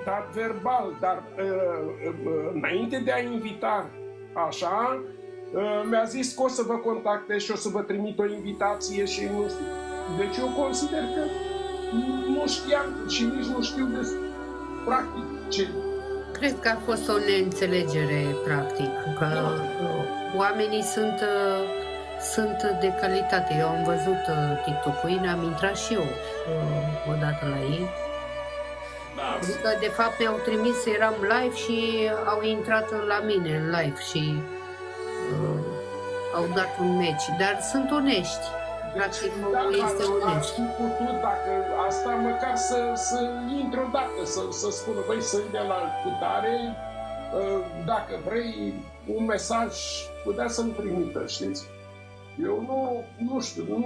invitat verbal, dar înainte de a invita așa, mi-a zis că o să vă contactez și o să vă trimit o invitație și nu știu. Deci eu consider că nu știam și nici nu știu practic ce... Cred că a fost o neînțelegere, practic, că oamenii sunt de calitate. Eu am văzut TikTok-ul, am intrat și eu odată la ei. Da. Adică, de fapt, mi-au trimis, eram live și au intrat la mine în live și au dat un match. Dar sunt onești. Practic, este onest. Am putut, dacă asta, măcar să intri odată, să spună, băi, sunt de la cutare, dacă vrei un mesaj, putea să-mi trimită, știți? Eu nu știu,